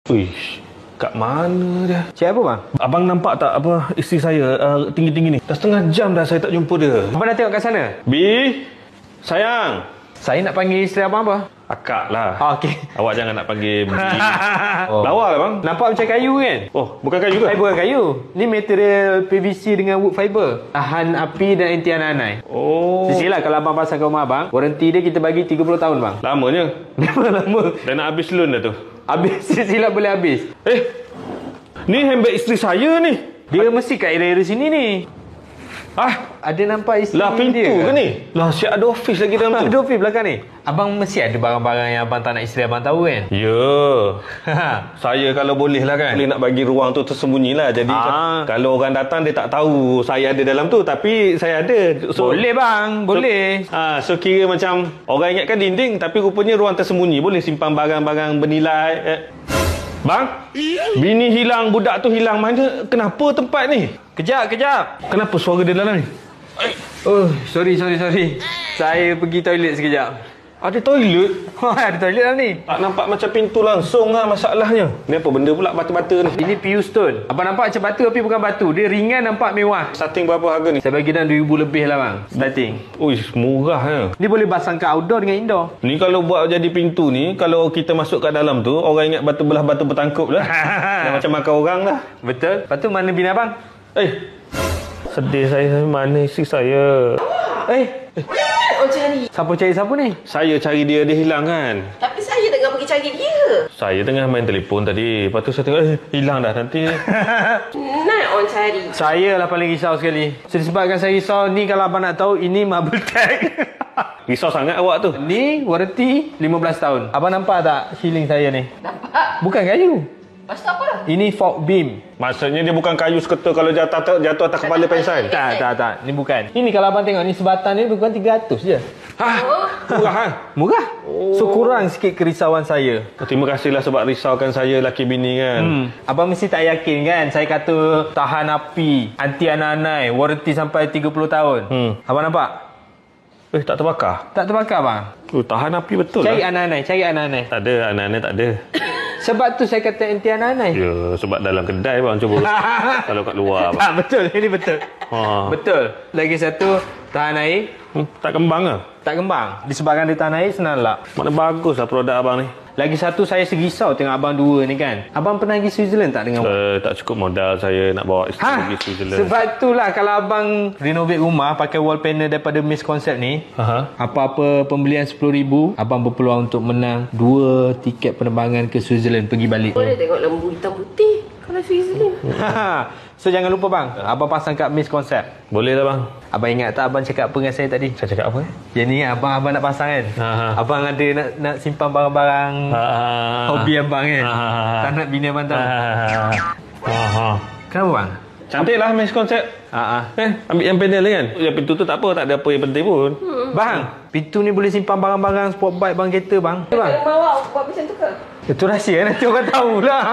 Uish, kat mana dia? Cik apa bang? Abang nampak tak apa isteri saya tinggi-tinggi ni? Dah setengah jam dah saya tak jumpa dia. Abang dah tengok kat sana? Bi, sayang. Saya nak panggil isteri abang apa? Akak lah. Okey. Awak jangan nak panggil Bi. Lawa lah bang. Nampak macam kayu kan? Oh, bukan kayu ke? Bukan kayu. Ni material PVC dengan wood fiber. Tahan api dan anti anai. Oh. Sisilah kalau abang pasang ke rumah abang, warranty dia kita bagi 30 tahun bang. Lamanya. Lama. Dah nak habis loan dah tu. Habis silap boleh habis. Ni handbag isteri saya ni. Dia mesti kat area-area sini ni. Ada nampak isteri Lah pintu dia ke ni? Lah siap ada office lagi dalam tu. Ada office belakang ni. Abang mesti ada barang-barang yang abang tak nak isteri abang tahu kan? Ya. Saya kalau boleh lah kan, boleh nak bagi ruang tu tersembunyi lah. Jadi kalau orang datang dia tak tahu saya ada dalam tu, tapi saya ada. So, boleh bang, boleh. So kira macam orang ingatkan dinding, tapi rupanya ruang tersembunyi. Boleh simpan barang-barang bernilai. Bang, bini hilang, budak tu hilang. Mana? Kenapa tempat ni? Kejap. Kenapa suara dia dalam ni? Oh, sorry. Saya pergi toilet sekejap. Ada toilet? Ada toilet lah ni. Tak nampak macam pintu langsung lah masalahnya. Ni apa benda pula batu-bata ni? Ini PU stone. Abang nampak macam batu tapi bukan batu. Dia ringan, nampak mewah. Starting berapa harga ni? Saya bagi dalam 2,000 lebih lah bang. Starting. Ui, murah ya. Ni boleh pasang kat outdoor dengan indoor. Ni kalau buat jadi pintu ni, kalau kita masuk kat dalam tu, orang ingat batu belah batu bertangkup lah. Macam makan orang lah. Betul. Lepas tu mana bini abang? Sedih saya. Mana isteri saya? Siapa cari siapa ni? Saya cari dia, dia hilang kan. Tapi saya tengah pergi cari dia. Saya tengah main telefon tadi. Lepas tu saya tengok, hilang dah nanti. Nak orang cari. Saya lah paling risau sekali. Sebabkan saya risau ni, kalau abang nak tahu, ini marble tag. Risau sangat awak tu. Ni warranty 15 tahun. Abang nampak tak ceiling saya ni? Nampak. Bukan kayu. Lepas tu apa? Ini fork beam. Maksudnya dia bukan kayu seketa kalau jatuh atas kepala pensil. Tak. Ni bukan. Ini kalau abang tengok ni, sebatan ni bukan 300 je. Murah kan? Murah. So kurang sikit kerisauan saya. Terima kasihlah sebab risaukan saya laki bini kan. Abang mesti tak yakin kan saya kata tahan api, anti anai, warranty sampai 30 tahun. Abang nampak? Tak terbakar? Tak terbakar bang. Tahan api betul cari lah. Cari anai. Tak ada, anai tak ada. Sebab tu saya kata anti anai. Ya, sebab dalam kedai bang cuba. Kalau kat luar bang. Betul, ini betul. Betul. Lagi satu, tahan air. Tak kembang ke? Tak kembang. Disebabkan dia tahan air, senang lap. Mana bagus lah produk abang ni. Lagi satu, saya segisau tengok abang dua ni kan. Abang pernah pergi Switzerland tak dengan tak cukup modal saya nak bawa isteri pergi Switzerland. Sebab itulah kalau abang renovate rumah pakai wall panel daripada Miss Concept ni, apa-apa pembelian 10,000, abang berpeluang untuk menang 2 tiket penerbangan ke Switzerland pergi balik. Boleh tengok lembu hitam putih kalau Switzerland. So jangan lupa bang, abang pasang kat Miss Concept. Boleh lah bang. Abang ingat tak abang cakap apa dengan saya tadi? Saya cakap apa? Yang ni abang nak pasang kan? Abang ada nak simpan barang-barang hobi abang kan? Tak nak bini abang tahu. Kenapa bang? Cantik lah Miss Concept. Ambil yang panel kan? Yang pintu tu tak apa, tak ada apa yang penting pun. Bang, pintu ni boleh simpan barang-barang sport bike bang, kereta bang. Kalau bawa buat macam tu ke? Itu rahsia, nanti orang tahulah.